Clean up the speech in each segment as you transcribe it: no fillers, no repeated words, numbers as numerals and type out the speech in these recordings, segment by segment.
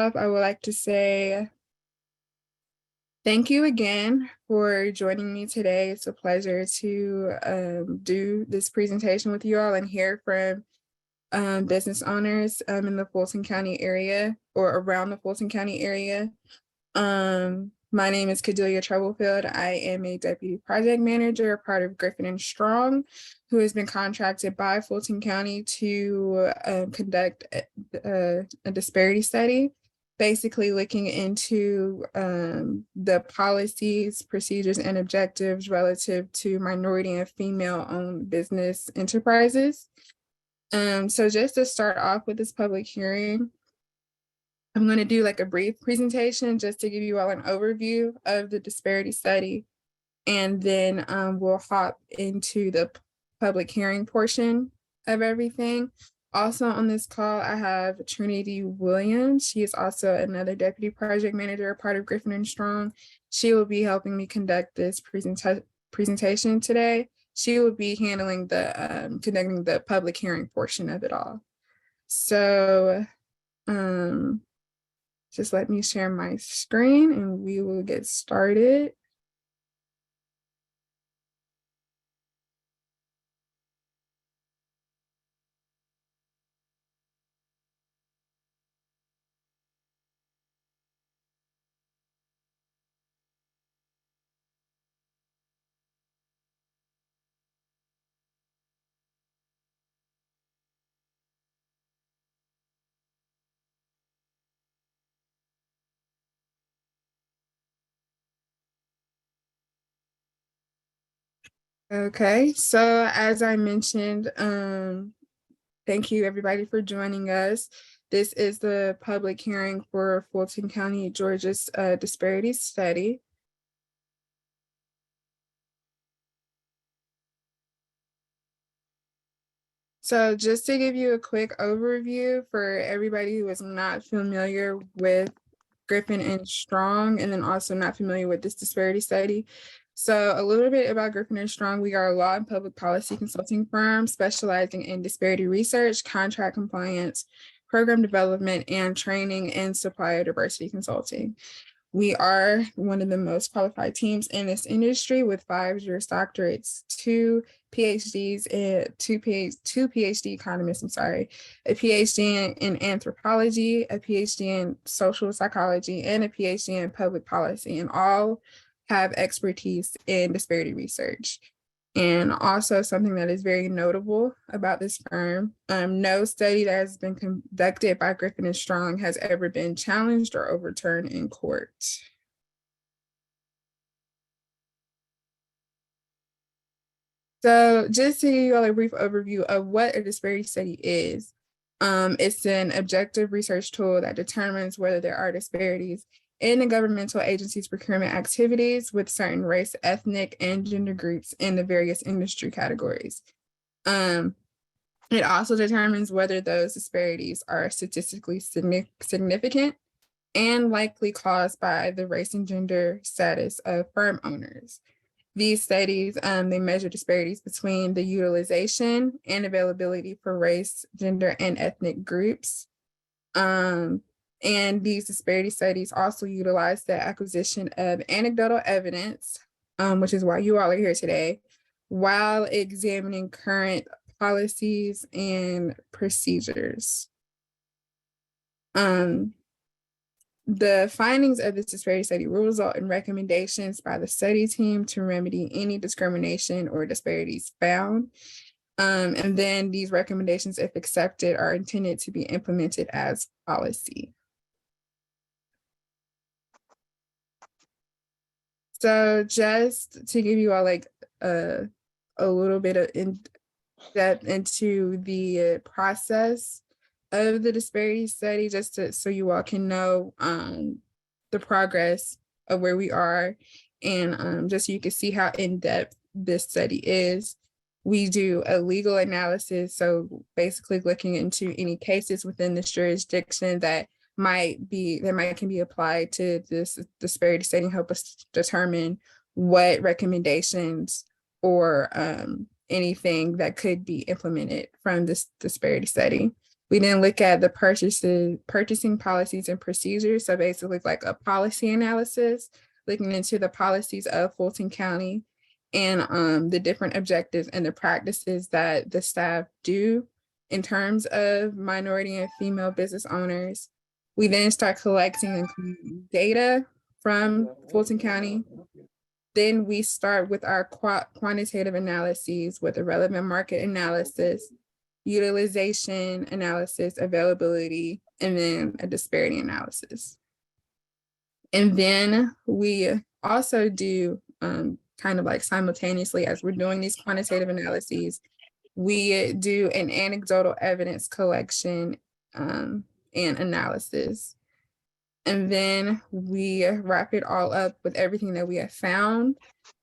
I would like to say thank you again for joining me today. It's a pleasure to do this presentation with you all and hear from business owners in the Fulton County area or around the Fulton County area. My name is Cadelia Troublefield. I am a deputy project manager, part of Griffin and Strong, who has been contracted by Fulton County to conduct a disparity study, basically looking into the policies, procedures, and objectives relative to minority and female-owned business enterprises. So just to start off with this public hearing, I'm going to do like a brief presentation just to give you all an overview of the disparity study, and then we'll hop into the public hearing portion of everything. Also on this call, I have Trinity Williams. She is also another deputy project manager, part of Griffin and Strong. She will be helping me conduct this presentation today. She will be handling the conducting the public hearing portion of it all. So just let me share my screen and we will get started. Okay, so as I mentioned, thank you everybody for joining us. This is the public hearing for Fulton County, Georgia's disparity study. So just to give you a quick overview for everybody who is not familiar with Griffin and Strong, and then also not familiar with this disparity study. So a little bit about Griffin and Strong. We are a law and public policy consulting firm specializing in disparity research, contract compliance, program development, and training and supplier diversity consulting. We are one of the most qualified teams in this industry with 5 Juris Doctorates, 2 PhDs, and two PhD economists, a PhD in anthropology, a PhD in social psychology, and a PhD in public policy, and all have expertise in disparity research. And also something that is very notable about this firm, no study that has been conducted by Griffin and Strong has ever been challenged or overturned in court. So just to give you all a brief overview of what a disparity study is, it's an objective research tool that determines whether there are disparities in the governmental agency's procurement activities with certain race, ethnic, and gender groups in the various industry categories. It also determines whether those disparities are statistically significant and likely caused by the race and gender status of firm owners. These studies, they measure disparities between the utilization and availability for race, gender, and ethnic groups. And these disparity studies also utilize the acquisition of anecdotal evidence, which is why you all are here today, while examining current policies and procedures. The findings of this disparity study will result in recommendations by the study team to remedy any discrimination or disparities found. And then these recommendations, if accepted, are intended to be implemented as policy. So just to give you all like a little bit of in-depth into the process of the disparity study, just so you all can know the progress of where we are, and just so you can see how in-depth this study is. We do a legal analysis, so basically looking into any cases within this jurisdiction that can be applied to this disparity study and help us determine what recommendations or anything that could be implemented from this disparity study. We then look at the purchasing policies and procedures. So basically like a policy analysis, looking into the policies of Fulton County and the different objectives and the practices that the staff do in terms of minority and female business owners. We then start collecting and creating data from Fulton County. Then we start with our quantitative analyses with a relevant market analysis, utilization analysis, availability, and then a disparity analysis. And then we also do kind of like simultaneously as we're doing these quantitative analyses, we do an anecdotal evidence collection and analysis. And then we wrap it all up with everything that we have found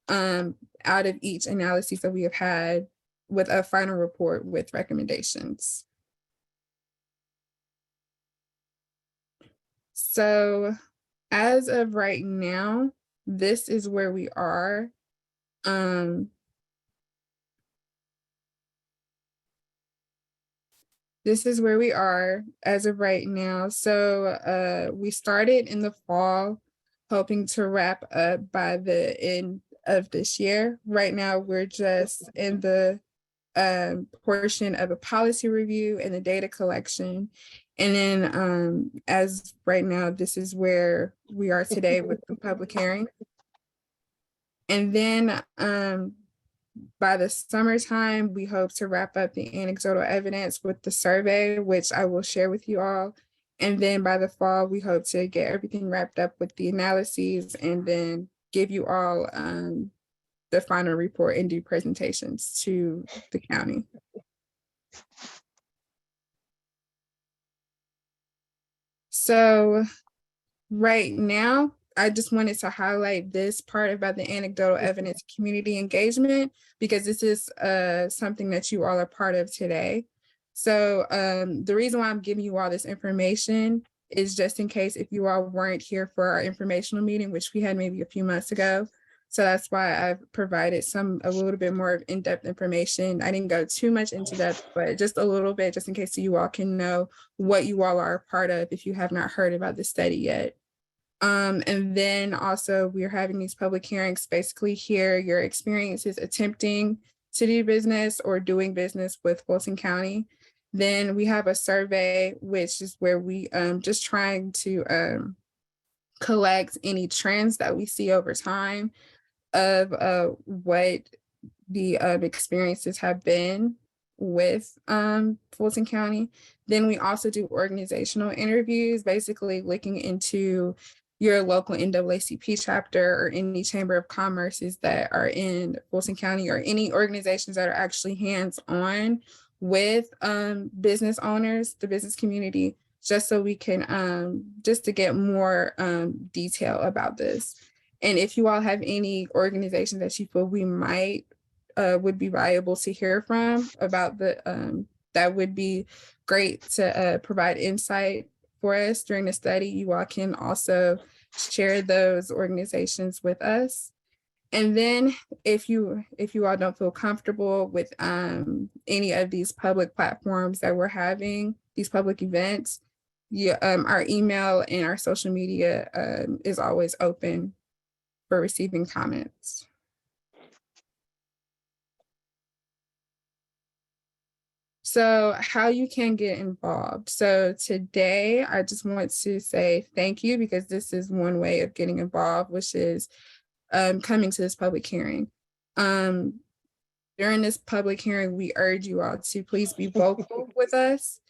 out of each analysis that we have had with a final report with recommendations. So as of right now, this is where we are. This is where we are as of right now. So we started in the fall, hoping to wrap up by the end of this year. Right now, we're just in the portion of a policy review and the data collection. And then as right now, this is where we are today with the public hearing. And then by the summertime, we hope to wrap up the anecdotal evidence with the survey, which I will share with you all. And then by the fall, we hope to get everything wrapped up with the analyses and then give you all the final report and do presentations to the county. So right now, I just wanted to highlight this part about the anecdotal evidence community engagement, because this is something that you all are part of today. So the reason why I'm giving you all this information is just in case if you all weren't here for our informational meeting, which we had maybe a few months ago. So that's why I've provided a little bit more in-depth information. I didn't go too much into that, but just a little bit, just in case you all can know what you all are a part of if you have not heard about the study yet. And then also we're having these public hearings, basically hear your experiences attempting to do business or doing business with Fulton County. Then we have a survey, which is where we just trying to collect any trends that we see over time of what the experiences have been with Fulton County. Then we also do organizational interviews, basically looking into your local NAACP chapter or any chamber of commerces that are in Fulton County, or any organizations that are actually hands-on with business owners, the business community, just so we can just to get more detail about this. And if you all have any organizations that you feel we might would be valuable to hear from about that would be great to provide insight for us during the study, you all can also share those organizations with us. And then if you all don't feel comfortable with any of these public platforms that we're having, these public events, our email and our social media is always open for receiving comments. So how you can get involved. So today, I just want to say thank you, because this is one way of getting involved, which is coming to this public hearing. During this public hearing, we urge you all to please be vocal with us,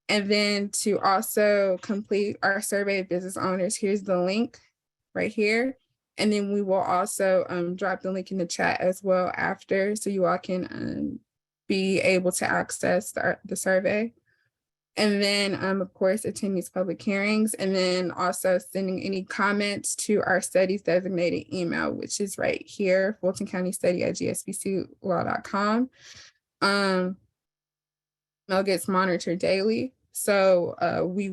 and then to also complete our survey of business owners. Here's the link right here. And then we will also drop the link in the chat as well after, so you all can be able to access the survey. And then, of course, attend these public hearings, and then also sending any comments to our studies designated email, which is right here, fultoncountystudy@gsbclaw.com. Mail gets monitored daily. So we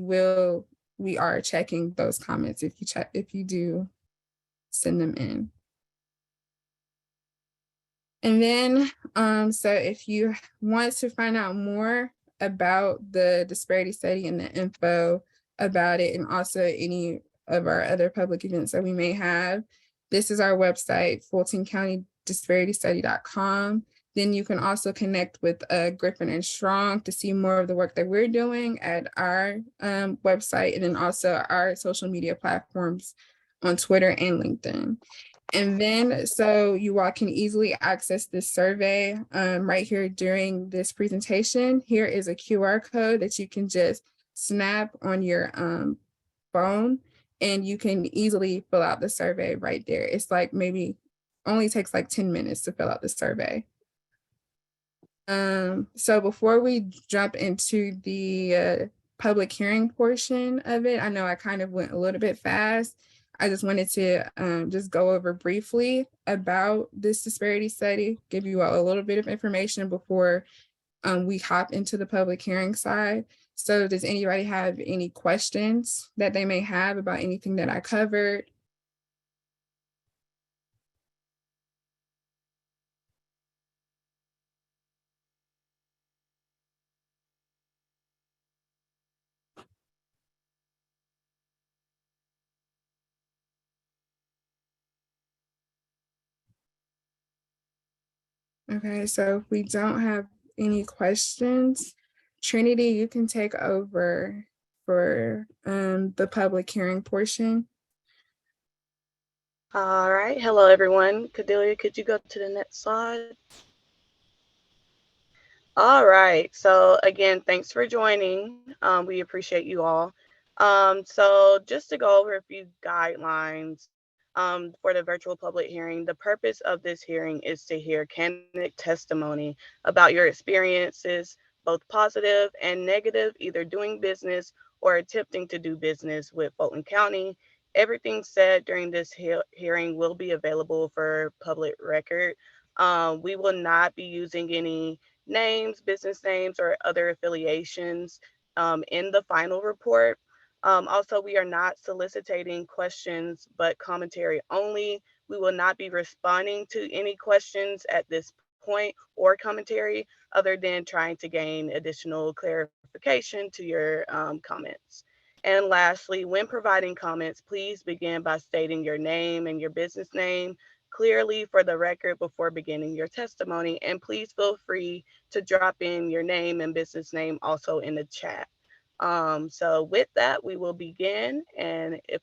are checking those comments if you do send them in. And then, so if you want to find out more about the disparity study and the info about it, and also any of our other public events that we may have, this is our website, fultoncountydisparitystudy.com. Then you can also connect with Griffin and Strong to see more of the work that we're doing at our website, and then also our social media platforms on Twitter and LinkedIn. And then, so you all can easily access this survey right here during this presentation. Here is a QR code that you can just snap on your phone, and you can easily fill out the survey right there. It's like maybe only takes like 10 minutes to fill out the survey. So before we jump into the public hearing portion of it, I know I kind of went a little bit fast. I just wanted to just go over briefly about this disparity study, give you all a little bit of information before we hop into the public hearing side. So does anybody have any questions that they may have about anything that I covered? Okay, so if we don't have any questions, Trinity, you can take over for the public hearing portion. All right. Hello, everyone. Cordelia, could you go to the next slide? All right. So again, thanks for joining. We appreciate you all. So just to go over a few guidelines for the virtual public hearing, the purpose of this hearing is to hear candidate testimony about your experiences, both positive and negative, either doing business or attempting to do business with Fulton County. Everything said during this hearing will be available for public record. We will not be using any names, business names, or other affiliations in the final report. Also, we are not soliciting questions, but commentary only. We will not be responding to any questions at this point or commentary other than trying to gain additional clarification to your comments. And lastly, when providing comments, please begin by stating your name and your business name clearly for the record before beginning your testimony. And please feel free to drop in your name and business name also in the chat. So with that, we will begin. And if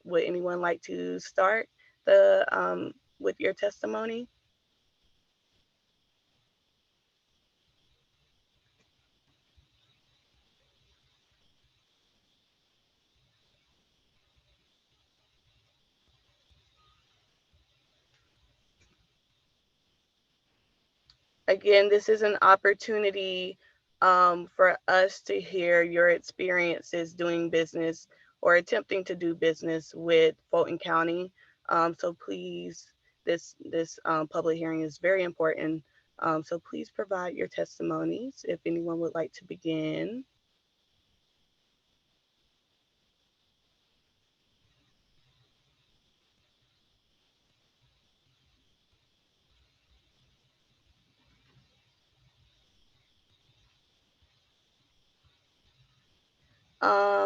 would anyone like to start the with your testimony? Again, this is an opportunity for us to hear your experiences doing business or attempting to do business with Fulton County. So please, this public hearing is very important. So please provide your testimonies if anyone would like to begin.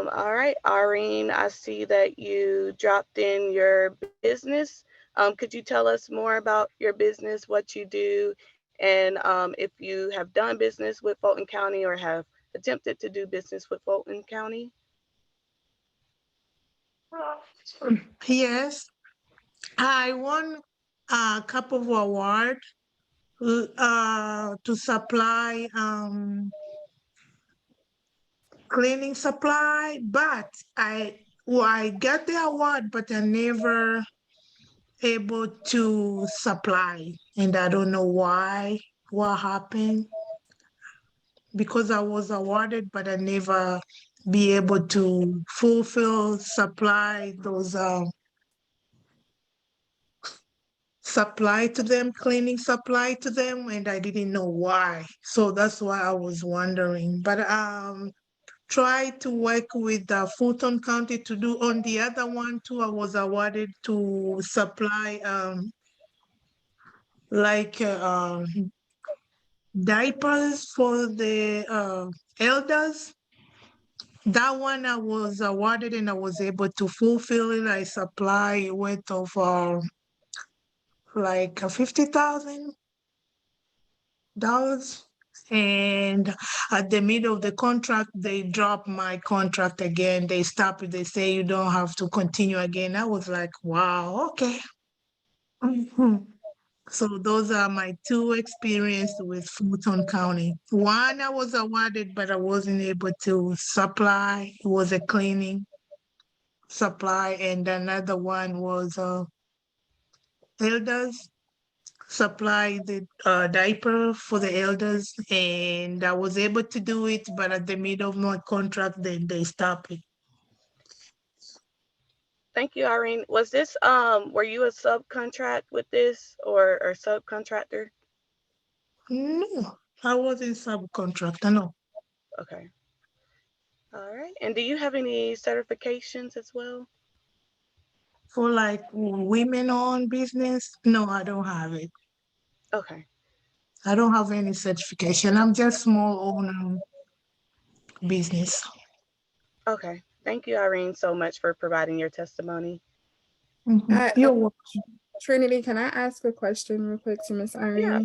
All right, Irene, I see that you dropped in your business. Could you tell us more about your business, what you do, and if you have done business with Fulton County or have attempted to do business with Fulton County? Yes, I won a couple of awards to supply cleaning supply, but I got the award, but I never able to supply, and I don't know why. What happened? Because I was awarded, but I never be able to fulfill supply those supply to them, cleaning supply to them, and I didn't know why. So that's why I was wondering. But try to work with the Fulton County to do on the other one too. I was awarded to supply like diapers for the elders. That one I was awarded and I was able to fulfill it. I supply worth of like $50,000. And at the middle of the contract, they dropped my contract again. They stopped it. They say you don't have to continue again. I was like, wow, okay. Mhm. So those are my two experiences with Fulton County. One I was awarded, but I wasn't able to supply. It was a cleaning supply, and another one was elders supply the diaper for the elders, and I was able to do it, but at the middle of my contract, then they stopped it. Thank you, Irene. Was this were you a subcontract with this or subcontractor? No, I wasn't subcontractor, no. Okay. All right. And do you have any certifications as well? For like women-owned business, no, I don't have it. Okay. I don't have any certification. I'm just small owner business. Okay. Thank you, Irene, so much for providing your testimony. Mhm. I, You're welcome. Trinity, can I ask a question real quick to Miss Yeah.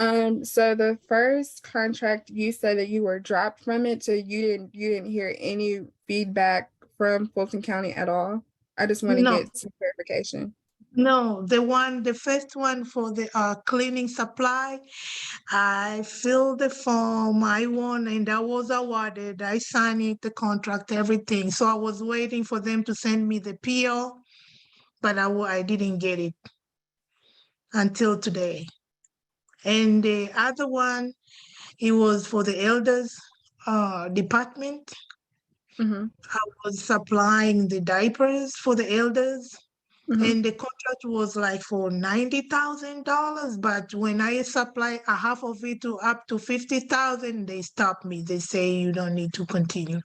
Irene? So the first contract, you said that you were dropped from it, so you didn't hear any feedback from Fulton County at all. I just want to No, get some clarification. no, the first one for the cleaning supply, I filled the form, I won, and I was awarded. I signed it, the contract, everything. So I was waiting for them to send me the PO, but I didn't get it until today. And the other one, it was for the elders department. Mm-hmm. I was supplying the diapers for the elders. Mm-hmm. And the contract was like for $90,000, but when I supply a half of it to up to 50,000, they stop me. They say you don't need to continue.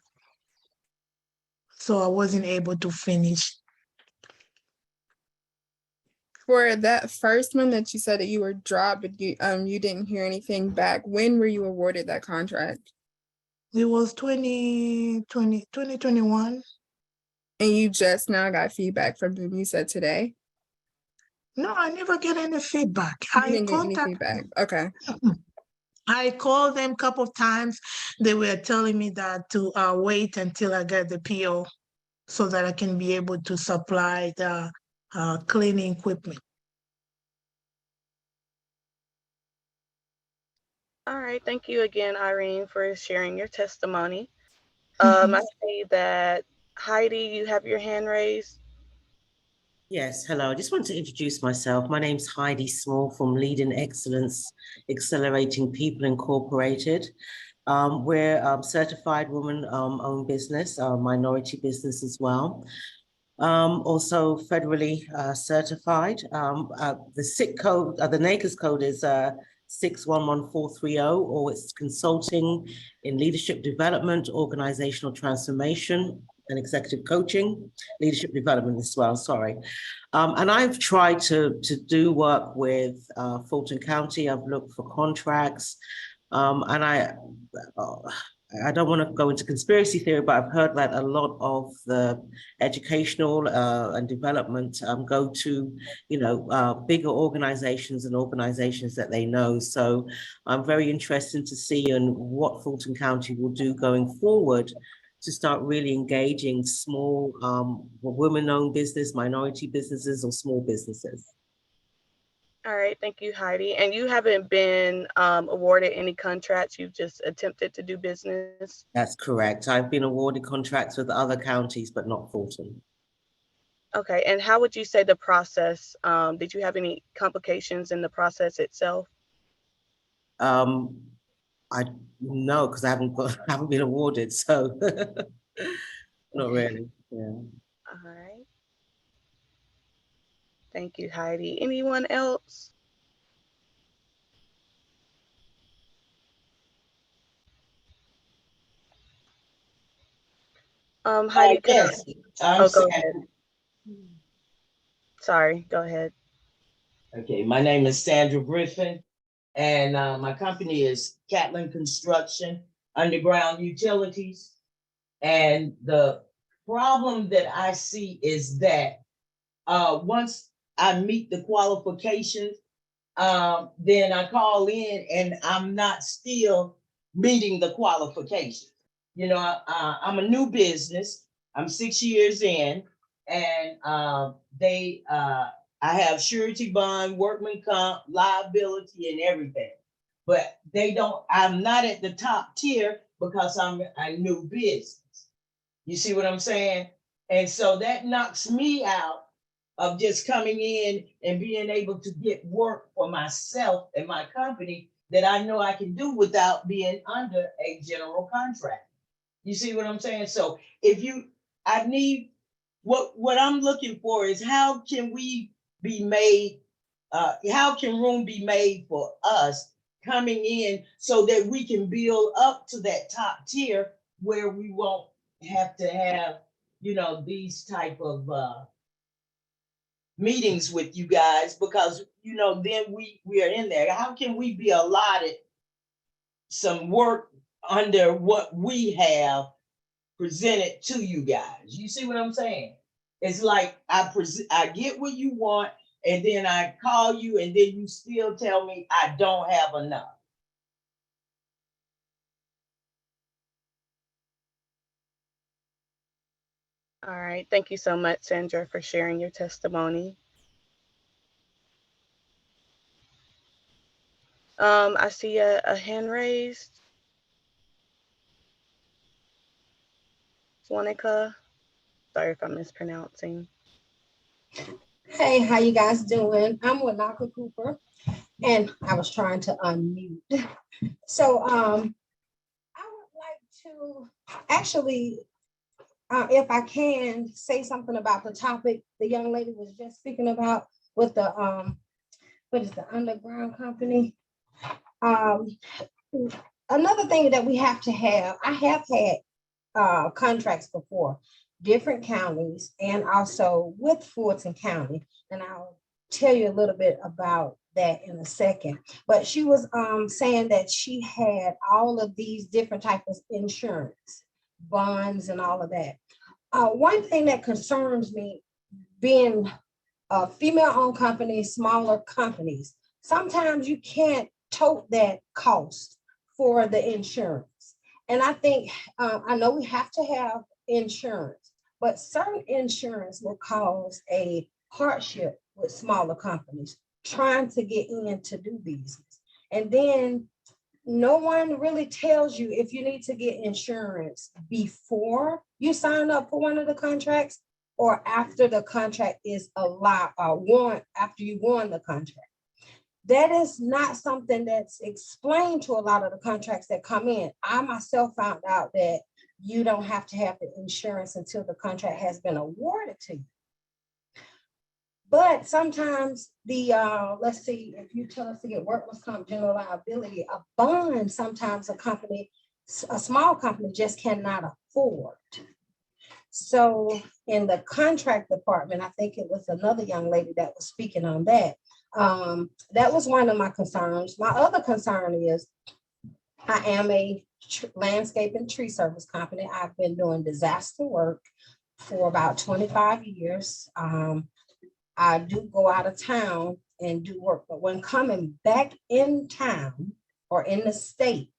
So I wasn't able to finish. For that first one that you said that you were dropped, but you didn't hear anything back. When were you awarded that contract? It was 2021. And you just now got feedback from them. You said today. No, I never get any feedback. You didn't get any feedback. Okay. I called them a couple of times. They were telling me that to wait until I get the PO so that I can be able to supply the cleaning equipment. All right. Thank you again, Irene, for sharing your testimony. Mhm. I see that Heidi, you have your hand raised. Yes, hello. I just want to introduce myself. My name's Heidi Small from Leading Excellence, Accelerating People Incorporated. We're a certified woman-owned business, a minority business as well. Also federally certified. The SIC code, the NACS code is 611430, or it's consulting in leadership development, organizational transformation, and executive coaching, leadership development as well, sorry. And I've tried to do work with Fulton County. I've looked for contracts, and I don't want to go into conspiracy theory, but I've heard that a lot of the educational and development go to, bigger organizations and organizations that they know. So I'm very interested to see what Fulton County will do going forward to start really engaging small women-owned business, minority businesses, or small businesses. All right. Thank you, Heidi. And you haven't been awarded any contracts. You've just attempted to do business. That's correct. I've been awarded contracts with other counties, but not Fulton. Okay. And how would you say the process? Did you have any complications in the process itself? I no, because I haven't been awarded, so not really. Yeah. All right. Thank you, Heidi. Anyone else? Heidi, could Yes, I? I'm Oh, go Sandra. ahead. Sorry, go ahead. Okay, my name is Sandra Griffin, And my company is Catlin Construction, Underground Utilities. And the problem that I see is that once I meet the qualifications, then I call in and I'm not still meeting the qualifications. You know, I'm a new business. I'm 6 years in, and I have surety bond, workman comp, liability, and everything. But I'm not at the top tier because I'm a new business. You see what I'm saying? And so that knocks me out of just coming in and being able to get work for myself and my company that I know I can do without being under a general contract. You see what I'm saying? So I need, what I'm looking for is how can room be made for us coming in so that we can build up to that top tier where we won't have to have, these type of meetings with you guys, because then we are in there. How can we be allotted some work under what we have presented to you guys? You see what I'm saying? It's like I get what you want, and then I call you, and then you still tell me I don't have enough. All right. Thank you so much, Sandra, for sharing your testimony. I see a hand raised. Swanika. Sorry if I'm mispronouncing. Hey, how you guys doing? I'm Wanaka Cooper, and I was trying to unmute. So I would like to actually, if I can, say something about the topic the young lady was just speaking about with the what is the underground company? Another thing that we have to have, I have had contracts before, different counties, and also with Fulton County. And I'll tell you a little bit about that in a second. But she was saying that she had all of these different types of insurance, bonds, and all of that. One thing that concerns me, being a female-owned company, smaller companies, sometimes you can't tote that cost for the insurance. And I think, I know we have to have insurance, but certain insurance will cause a hardship with smaller companies trying to get in to do business. And then no one really tells you if you need to get insurance before you sign up for one of the contracts or after the contract is won, after you won the contract. That is not something that's explained to a lot of the contracts that come in. I myself found out that you don't have to have the insurance until the contract has been awarded to you. But sometimes let's see, if you tell us to get workers' comp, general liability, a bond, sometimes a small company just cannot afford. So in the contract department, I think it was another young lady that was speaking on that. That was one of my concerns. My other concern is I am a landscape and tree service company. I've been doing disaster work for about 25 years. I do go out of town and do work, but when coming back in town or in the state,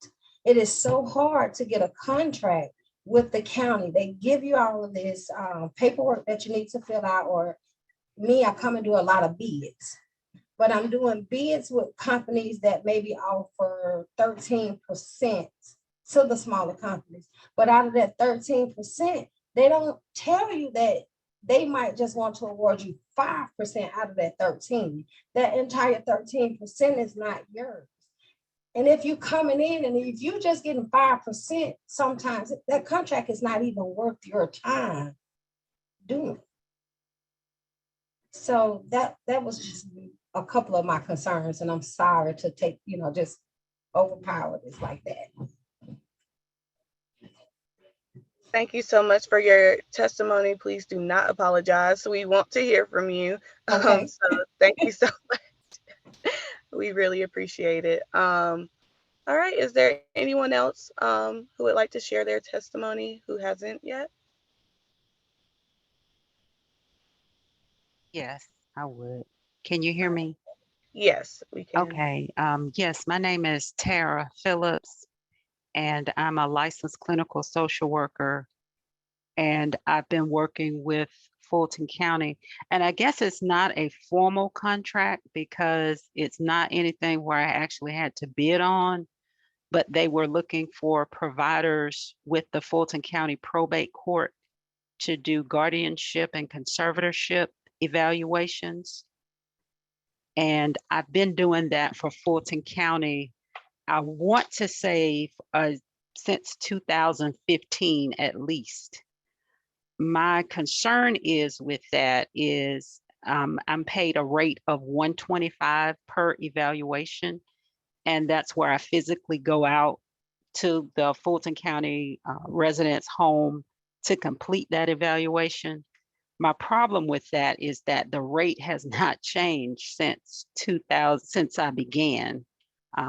it is so hard to get a contract with the county. They give you all of this paperwork that you need to fill out, or me, I come and do a lot of bids. But I'm doing bids with companies that maybe offer 13% to the smaller companies. But out of that 13%, they don't tell you that they might just want to award you 5% out of that 13. That entire 13% is not yours. And if you're coming in and if you're just getting 5%, sometimes that contract is not even worth your time doing. So that was just a couple of my concerns, and I'm sorry to take, just overpower this like that. Thank you so much for your testimony. Please do not apologize. We want to hear from you. Okay. So thank you so much. We really appreciate it. All right, is there anyone else who would like to share their testimony who hasn't yet? Yes, I would. Can you hear me? Yes, we can. Okay. Yes, my name is Tara Phillips, and I'm a licensed clinical social worker, and I've been working with Fulton County. And I guess it's not a formal contract because it's not anything where I actually had to bid on, but they were looking for providers with the Fulton County Probate Court to do guardianship and conservatorship evaluations. And I've been doing that for Fulton County. I want to say since 2015 at least. My concern is with that is I'm paid a rate of 125 per evaluation, and that's where I physically go out to the Fulton County resident's home to complete that evaluation. My problem with that is that the rate has not changed since 2000, since I began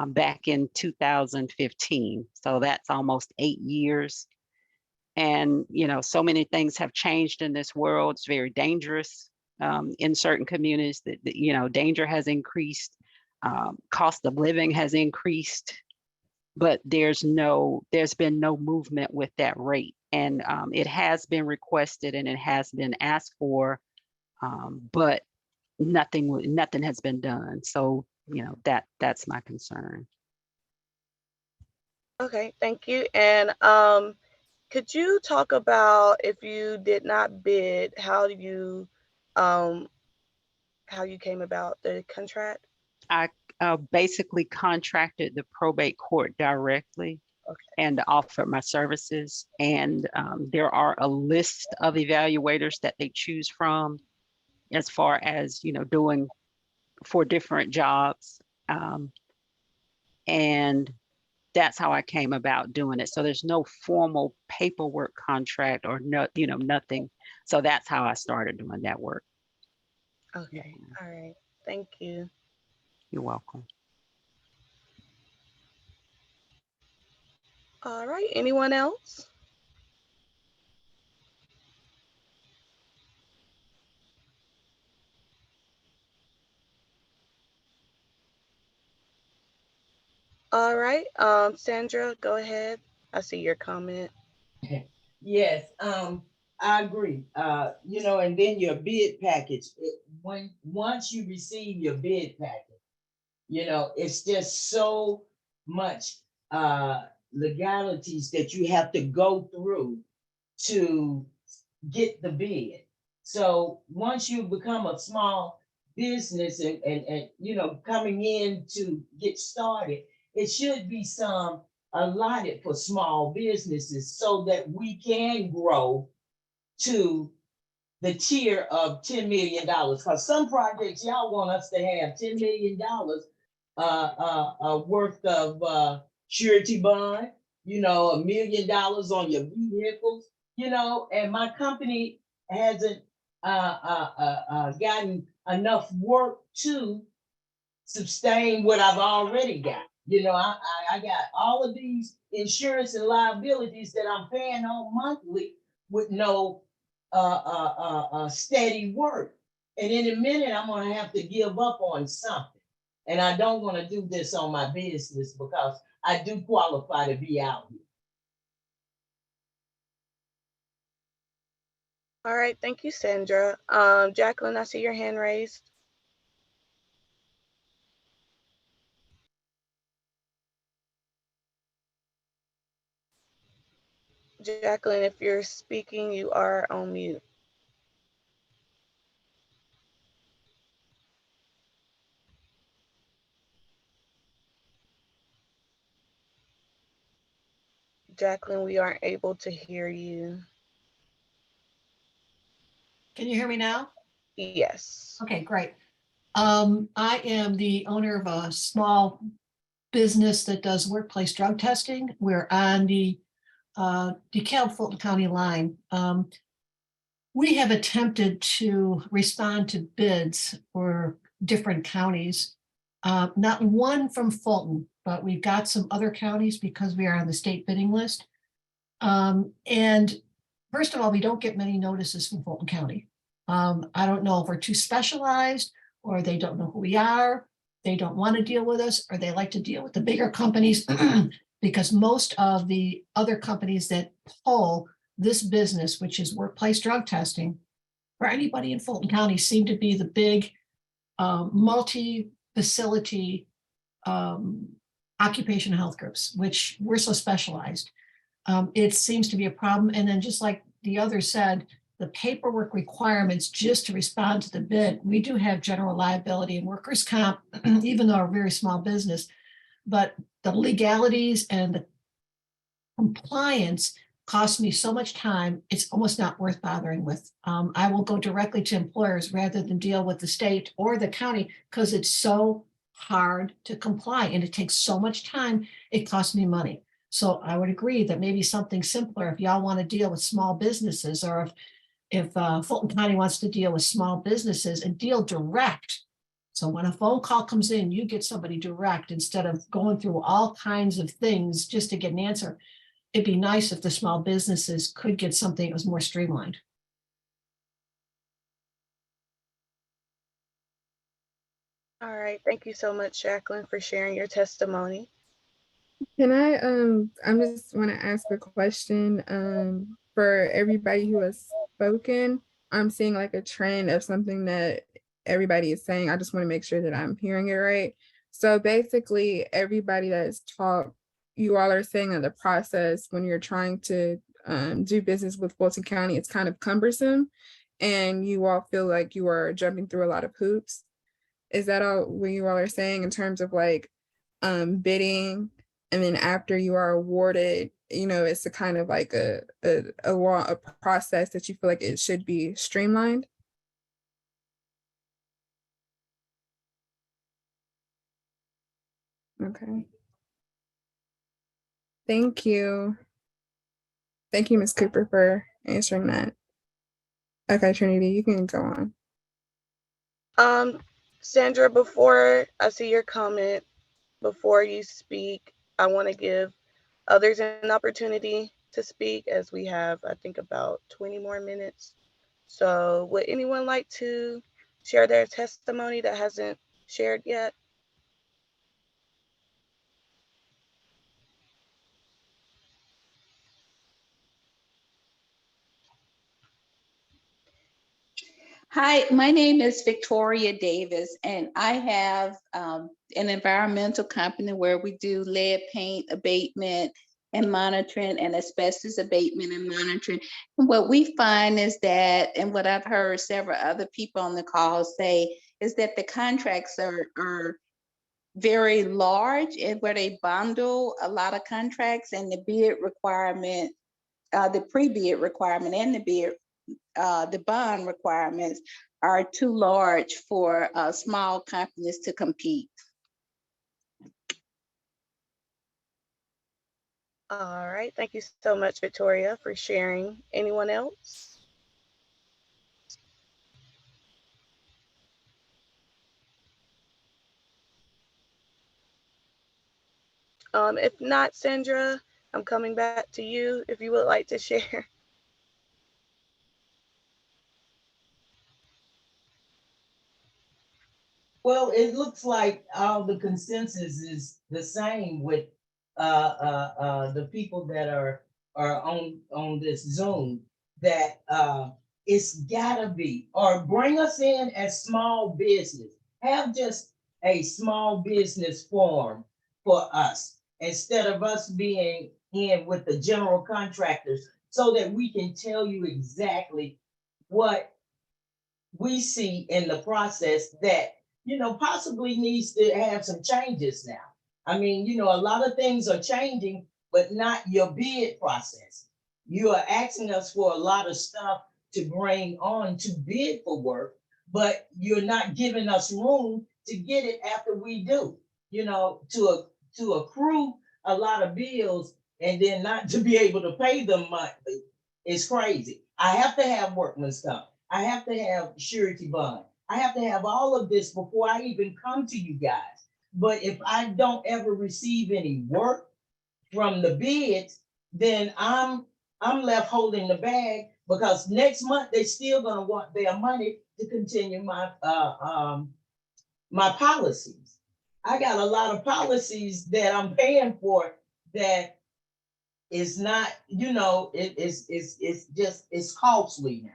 back in 2015. So that's almost 8 years. And, so many things have changed in this world. It's very dangerous in certain communities that, danger has increased. Cost of living has increased, but there's been no movement with that rate. And it has been requested and it has been asked for, but nothing has been done. So, that's my concern. Okay, thank you. And could you talk about, if you did not bid, how you came about the contract? I basically contracted the probate court directly and offered my services. And there are a list of evaluators that they choose from as far as, doing for different jobs. And that's how I came about doing it. So there's no formal paperwork contract or nothing. So that's how I started doing that work. Okay, all right, thank you. You're welcome. All right, anyone else? All right, Sandra, go ahead. I see your comment. Yes, I agree. And then your bid package, once you receive your bid package, it's just so much legalities that you have to go through to get the bid. So once you become a small business and coming in to get started, it should be some allotted for small businesses so that we can grow to the tier of $10 million. Because some projects y'all want us to have $10 million worth of surety bond, $1 million on your vehicles, and my company hasn't gotten enough work to sustain what I've already got. I got all of these insurance and liabilities that I'm paying on monthly with no steady work. And in a minute, I'm gonna have to give up on something. And I don't want to do this on my business because I do qualify to be out here. All right, thank you, Sandra. Jacqueline, I see your hand raised. Jacqueline, if you're speaking, you are on mute. Jacqueline, we aren't able to hear you. Can you hear me now? Yes. Okay, great. I am the owner of a small business that does workplace drug testing. We're on the DeKalb Fulton County line. We have attempted to respond to bids for different counties Not one from Fulton, but we've got some other counties because we are on the state bidding list. And first of all, we don't get many notices from Fulton County. I don't know if we're too specialized or they don't know who we are. They don't want to deal with us, or they like to deal with the bigger companies because most of the other companies that pull this business, which is workplace drug testing, for anybody in Fulton County, seem to be the big multi-facility occupational health groups, which we're so specialized. It seems to be a problem. And then just like the other said, the paperwork requirements just to respond to the bid, we do have general liability and workers' comp, even though we're a very small business, but the legalities and the compliance cost me so much time, it's almost not worth bothering with. I will go directly to employers rather than deal with the state or the county because it's so hard to comply and it takes so much time, it costs me money. So I would agree that maybe something simpler, if y'all want to deal with small businesses, or if Fulton County wants to deal with small businesses and deal direct. So when a phone call comes in, you get somebody direct instead of going through all kinds of things just to get an answer. It'd be nice if the small businesses could get something that was more streamlined. All right. Thank you so much, Jacqueline, for sharing your testimony. Can I just want to ask a question for everybody who has spoken. I'm seeing like a trend of something that everybody is saying. I just want to make sure that I'm hearing it right. So basically everybody that has talked, you all are saying that the process when you're trying to do business with Fulton County, it's kind of cumbersome and you all feel like you are jumping through a lot of hoops. Is that all what you all are saying in terms of like bidding? And then after you are awarded, you know, it's a kind of like a process that you feel like it should be streamlined. Okay. Thank you. Thank you, Ms. Cooper, for answering that. Okay, Trinity, you can go on. Sandra, before I see your comment, before you speak, I want to give others an opportunity to speak as we have, I think, about 20 more minutes. So would anyone like to share their testimony that hasn't shared yet? Hi, my name is Victoria Davis, and I have an environmental company where we do lead paint abatement and monitoring and asbestos abatement and monitoring. And what we find is that, and what I've heard several other people on the call say, is that the contracts are very large and where they bundle a lot of contracts, and the bid requirement, the pre-bid requirement and the bond requirements are too large for small companies to compete. All right. Thank you so much, Victoria, for sharing. Anyone else? If not, Sandra, I'm coming back to you if you would like to share. Well, it looks like all the consensus is the same with the people that are on this Zoom, that it's gotta be, or bring us in as small business. Have just a small business forum for us instead of us being in with the general contractors, so that we can tell you exactly what we see in the process that, possibly needs to have some changes now. I mean, a lot of things are changing, but not your bid process. You are asking us for a lot of stuff to bring on to bid for work, but you're not giving us room to get it after we do, to accrue a lot of bills and then not to be able to pay them monthly is crazy. I have to have workman's comp. I have to have surety bond. I have to have all of this before I even come to you guys. But if I don't ever receive any work from the bids, then I'm left holding the bag, because next month they still gonna want their money to continue my my policies. I got a lot of policies that I'm paying for that is not, it's costly now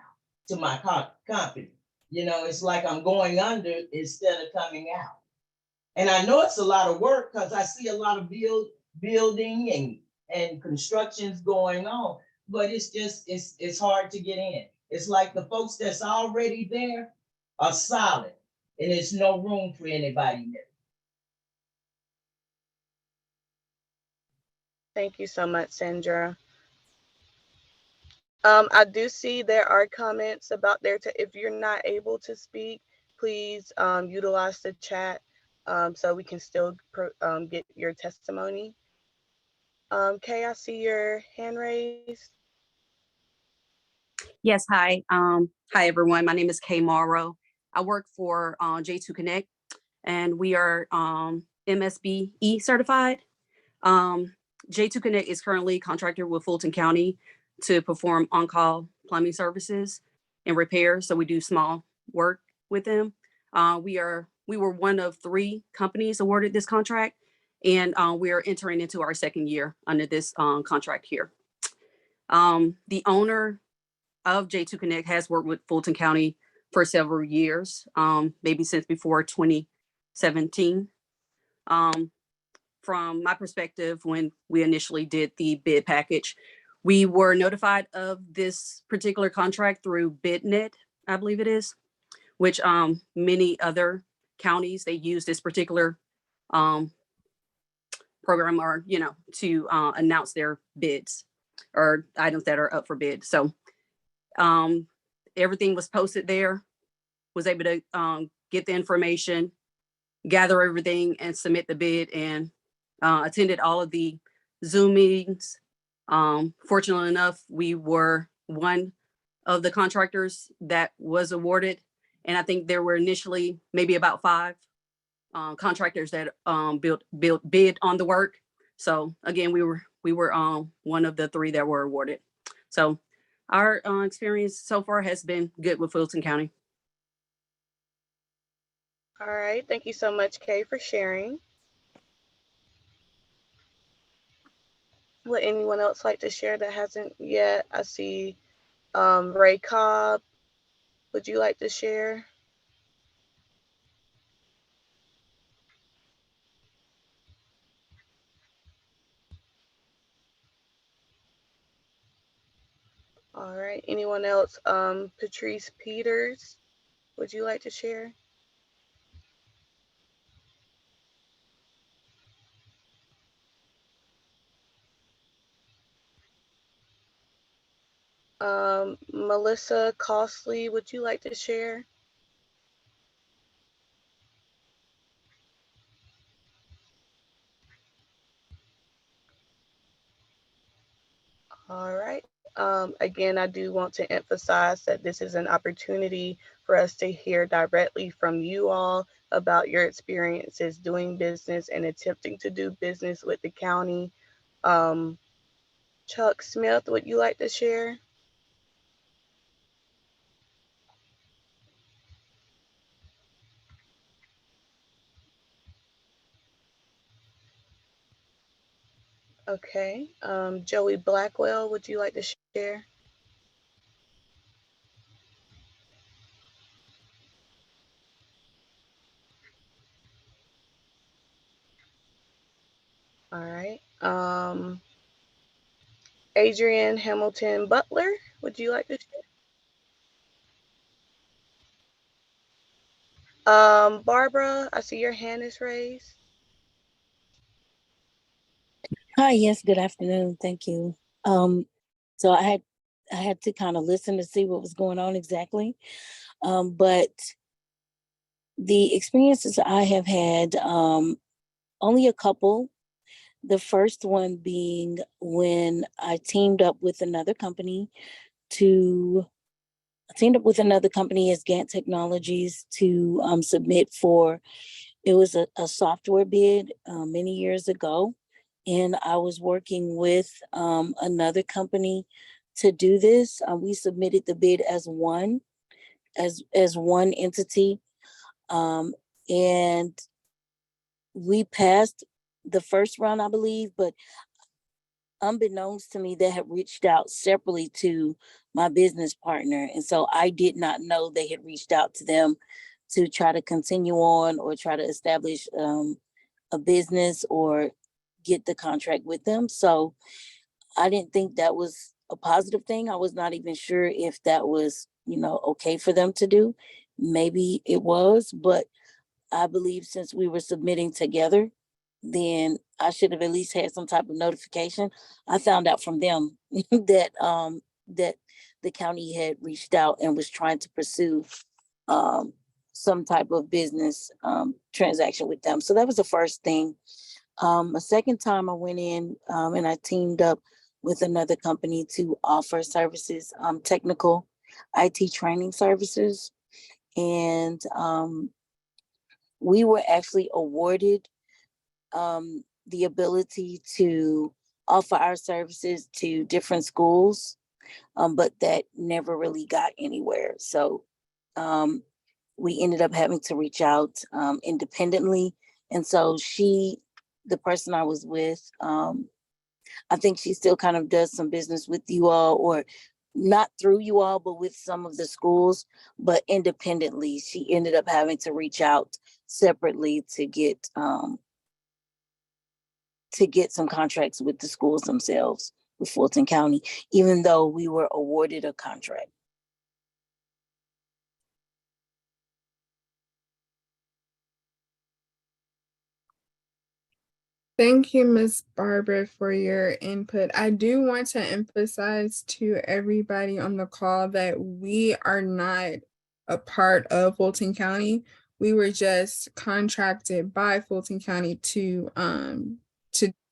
to my company. It's like I'm going under instead of coming out. And I know it's a lot of work because I see a lot of building and constructions going on, but it's hard to get in. It's like the folks that's already there are solid, and there's no room for anybody new. Thank you so much, Sandra. I do see there are comments about if you're not able to speak, please utilize the chat so we can still get your testimony. Kay, I see your hand raised. Yes, hi. Hi, everyone. My name is Kay Morrow. I work for J2 Connect, and we are MSBE certified. J2 Connect is currently contracted with Fulton County to perform on-call plumbing services and repairs. So we do small work with them. We were one of 3 companies awarded this contract, and we are entering into our 2nd year under this contract here. The owner of J2 Connect has worked with Fulton County for several years, maybe since before 2017. From my perspective, when we initially did the bid package, we were notified of this particular contract through BidNet, I believe it is, which many other counties, they use this particular program or, to announce their bids or items that are up for bid. So everything was posted there, was able to get the information, gather everything and submit the bid, and attended all of the Zoom meetings. Fortunately enough, we were one of the contractors that was awarded. And I think there were initially maybe about 5 contractors that bid on the work. So again, we were one of the 3 that were awarded. So our experience so far has been good with Fulton County. All right. Thank you so much, Kay, for sharing. Would anyone else like to share that hasn't yet? I see Ray Cobb. Would you like to share? All right. Anyone else? Patrice Peters, would you like to share? Melissa Costley, would you like to share? All right. Again, I do want to emphasize that this is an opportunity for us to hear directly from you all about your experiences doing business and attempting to do business with the county. Chuck Smith, would you like to share? Okay. Joey Blackwell, would you like to share? All right. Adrian Hamilton Butler, would you like to share? Barbara, I see your hand is raised. Hi, yes, good afternoon. Thank you. So I had to kind of listen to see what was going on exactly. But the experiences I have had, only a couple. The first one being when I teamed up with another company as Gant Technologies to submit for it was a software bid many years ago, and I was working with another company to do this. We submitted the bid as one entity, and we passed the first round, I believe, but unbeknownst to me, they had reached out separately to my business partner. And so I did not know they had reached out to them to try to continue on or try to establish a business or get the contract with them. So I didn't think that was a positive thing. I was not even sure if that was, okay for them to do. Maybe it was, but I believe since we were submitting together, then I should have at least had some type of notification. I found out from them that the county had reached out and was trying to pursue some type of business transaction with them. So that was the first thing. A second time I went in and I teamed up with another company to offer services, technical IT training services. And we were actually awarded the ability to offer our services to different schools, but that never really got anywhere. So we ended up having to reach out independently. And so the person I was with, I think she still kind of does some business with you all, or not through you all, but with some of the schools, but independently. She ended up having to reach out separately to get some contracts with the schools themselves, with Fulton County, even though we were awarded a contract. Thank you, Ms. Barbara, for your input. I do want to emphasize to everybody on the call that we are not a part of Fulton County. We were just contracted by Fulton County to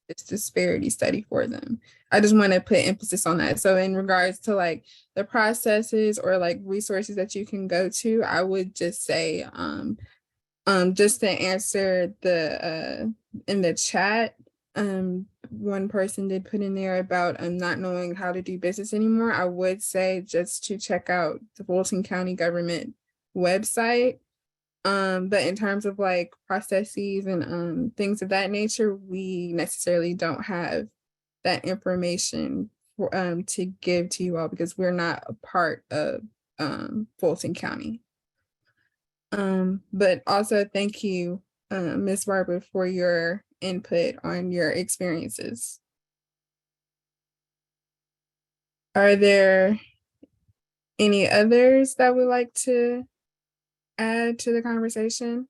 this disparity study for them. I just want to put emphasis on that. So in regards to like the processes or like resources that you can go to, I would just say just to answer the in the chat, one person did put in there about not knowing how to do business anymore. I would say just to check out the Fulton County government website. But in terms of like processes and things of that nature, we necessarily don't have that information for to give to you all because we're not a part of Fulton County. But also thank you, Ms. Barber, for your input on your experiences. Are there any others that would like to add to the conversation?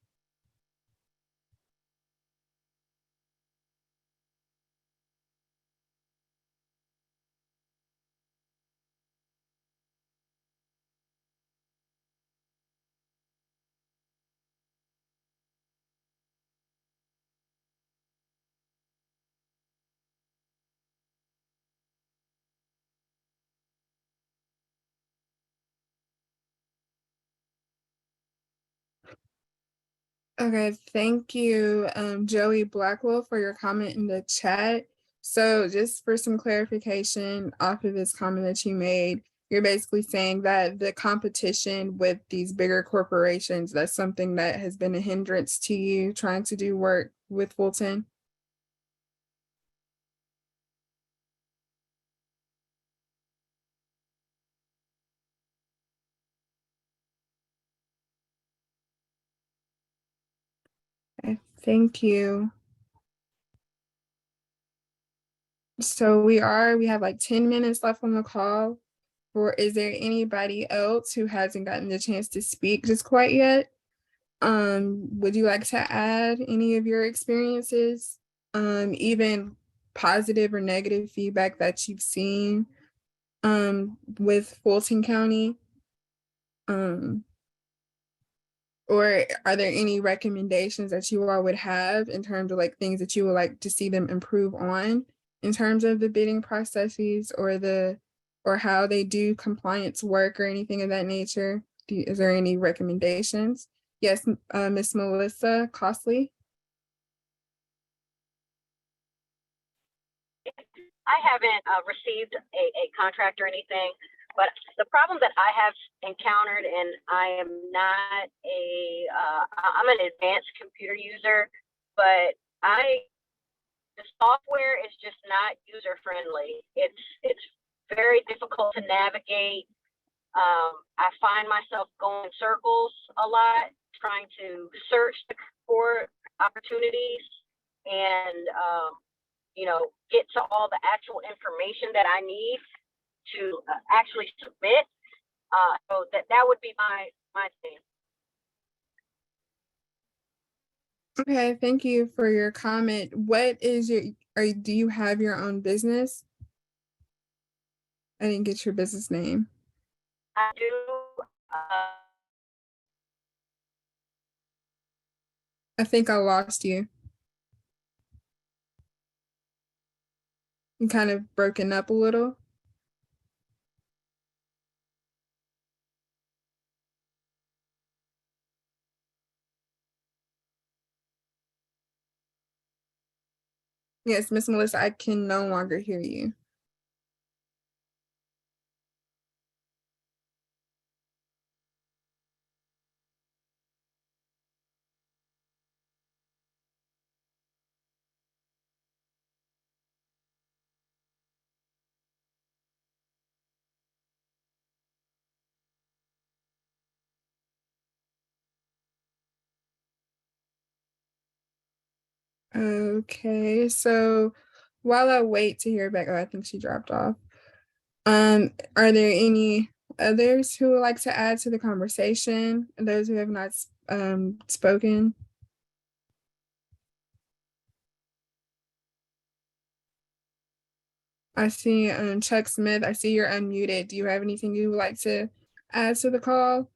Okay, thank you, Joey Blackwell, for your comment in the chat. So just for some clarification off of this comment that you made, you're basically saying that the competition with these bigger corporations, that's something that has been a hindrance to you trying to do work with Fulton? Okay, thank you. So we have like 10 minutes left on the call. Is there anybody else who hasn't gotten the chance to speak just quite yet? Would you like to add any of your experiences, even positive or negative feedback that you've seen with Fulton County? Or are there any recommendations that you all would have in terms of like things that you would like to see them improve on in terms of the bidding processes or how they do compliance work or anything of that nature? Is there any recommendations? Yes, Miss Melissa Costley. I haven't received a contract or anything, but the problem that I have encountered, and I am not I'm an advanced computer user, but the software is just not user friendly. It's very difficult to navigate. I find myself going in circles a lot, trying to search for opportunities and get to all the actual information that I need to actually submit. So that would be my thing. Okay, thank you for your comment. What is do you have your own business? I didn't get your business name. I do. I think I lost you. You kind of broken up a little. Yes, Miss Melissa, I can no longer hear you. Okay, so while I wait to hear back, oh, I think she dropped off. Are there any others who would like to add to the conversation? Those who have not spoken? I see Chuck Smith, I see you're unmuted. Do you have anything you would like to add to the call?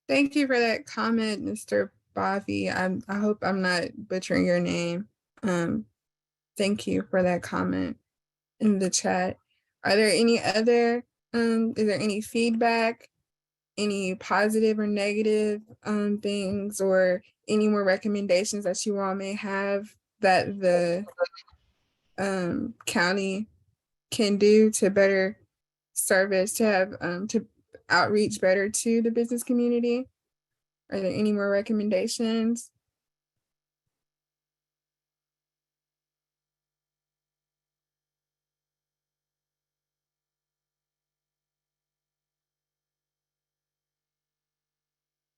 Thank you for that comment, Mr. Bobby. I hope I'm not butchering your name. Thank you for that comment in the chat. Are there any other, is there any feedback, any positive or negative things, or any more recommendations that you all may have that the county can do to better service, to have to outreach better to the business community? Are there any more recommendations?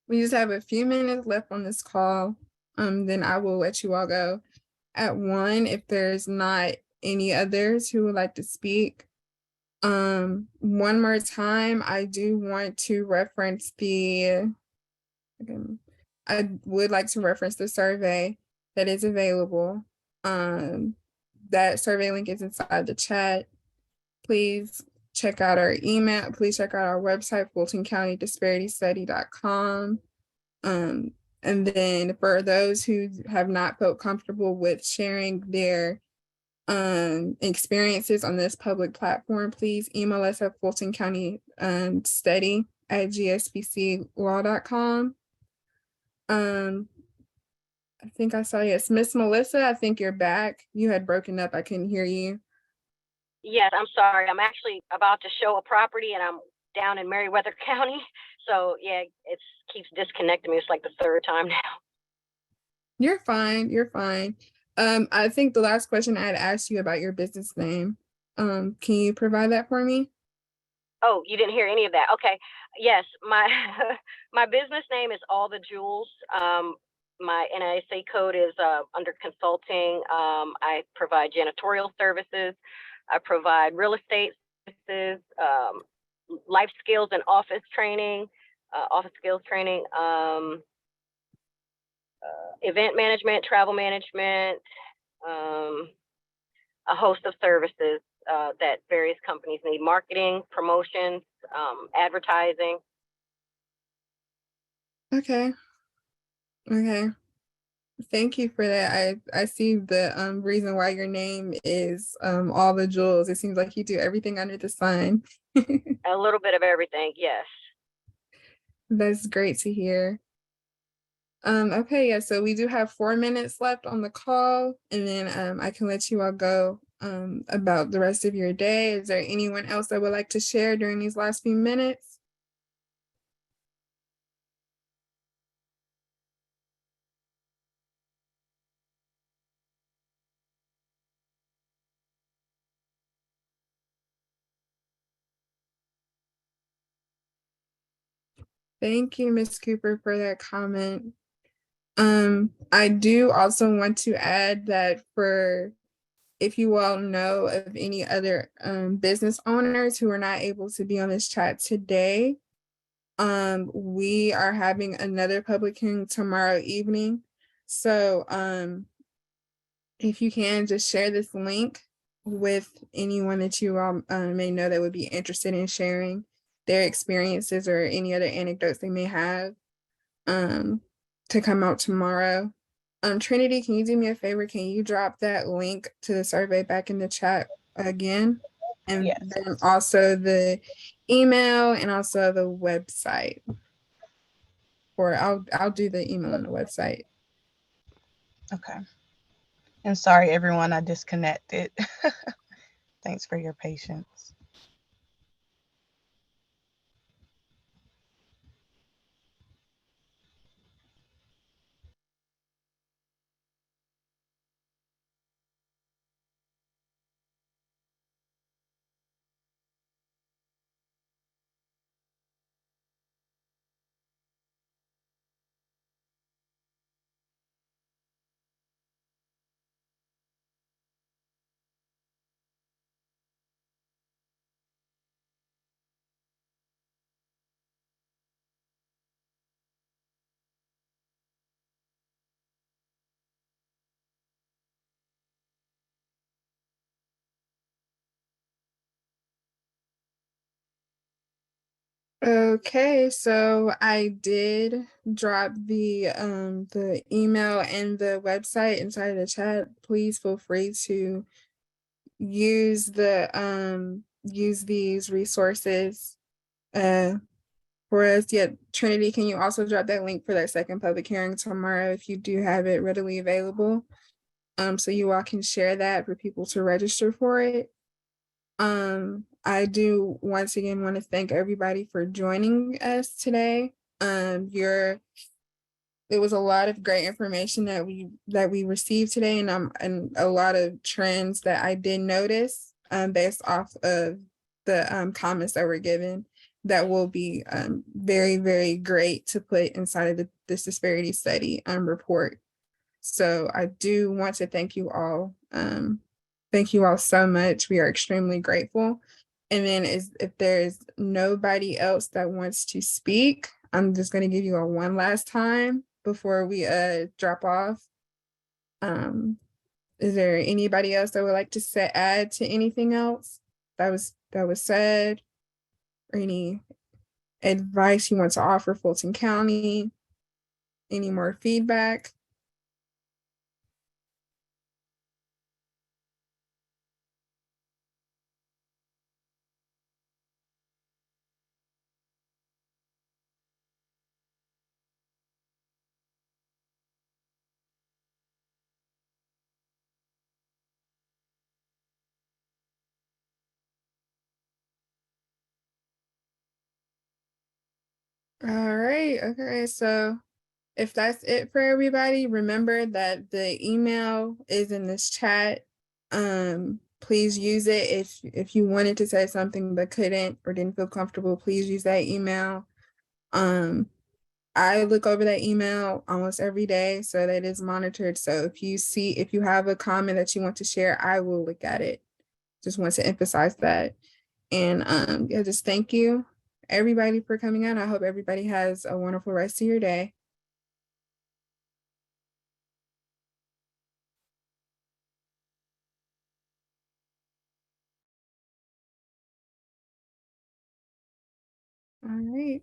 We just have a few minutes left on this call. Then I will let you all go at 1 if there's not any others who would like to speak. One more time, I do want to reference I would like to reference the survey that is available. That survey link is inside the chat. Please check out our email. Please check out our website, fultoncountydisparitystudy.com. And then for those who have not felt comfortable with sharing their experiences on this public platform, please email us at fultoncountystudy@gspclaw.com. I think I saw, yes, Miss Melissa, I think you're back. You had broken up, I couldn't hear you. Yes, I'm sorry. I'm actually about to show a property and I'm down in Meriwether County. So yeah, it keeps disconnecting me. It's like the third time now. You're fine, you're fine. I think the last question I had asked you about your business name. Can you provide that for me? Oh, you didn't hear any of that. Okay. Yes, my my business name is All the Jewels. My NISA code is under consulting. I provide janitorial services. I provide real estate services. life skills and office training, office skills training, event management, travel management, a host of services that various companies need: marketing, promotions, advertising. Okay. Okay. Thank you for that. I see the reason why your name is all the jewels. It seems like you do everything under the sun. A little bit of everything, yes. That's great to hear. Okay, yeah, so we do have 4 minutes left on the call, and then I can let you all go about the rest of your day. Is there anyone else that would like to share during these last few minutes? Thank you, Ms. Cooper, for that comment. I do also want to add that if you all know of any other business owners who are not able to be on this chat today, we are having another public hearing tomorrow evening. So if you can just share this link with anyone that you all may know that would be interested in sharing their experiences or any other anecdotes they may have to come out tomorrow. Trinity, can you do me a favor? Can you drop that link to the survey back in the chat again? And Yes. then also the email and also the website. Or I'll do the email and the website. Okay. And sorry, everyone, I disconnected. Thanks for your patience. Okay, so I did drop the email and the website inside the chat. Please feel free to use use these resources for us. Yeah, Trinity, can you also drop that link for that second public hearing tomorrow if you do have it readily available? So you all can share that for people to register for it. I do once again want to thank everybody for joining us today. There was a lot of great information that we received today, and a lot of trends that I did notice based off of the comments that were given that will be very, very great to put inside of this disparity study report. So I do want to thank you all. Thank you all so much. We are extremely grateful. And then if there's nobody else that wants to speak, I'm just going to give you a one last time before we drop off. Is there anybody else that would like to add to anything else that was said, or any advice you want to offer Fulton County? Any more feedback? All right, okay, so if that's it for everybody, remember that the email is in this chat. Please use it. If you wanted to say something but couldn't or didn't feel comfortable, please use that email. I look over that email almost every day, so that is monitored. So if you have a comment that you want to share, I will look at it. Just want to emphasize that. And yeah, just thank you everybody for coming out. I hope everybody has a wonderful rest of your day. All right.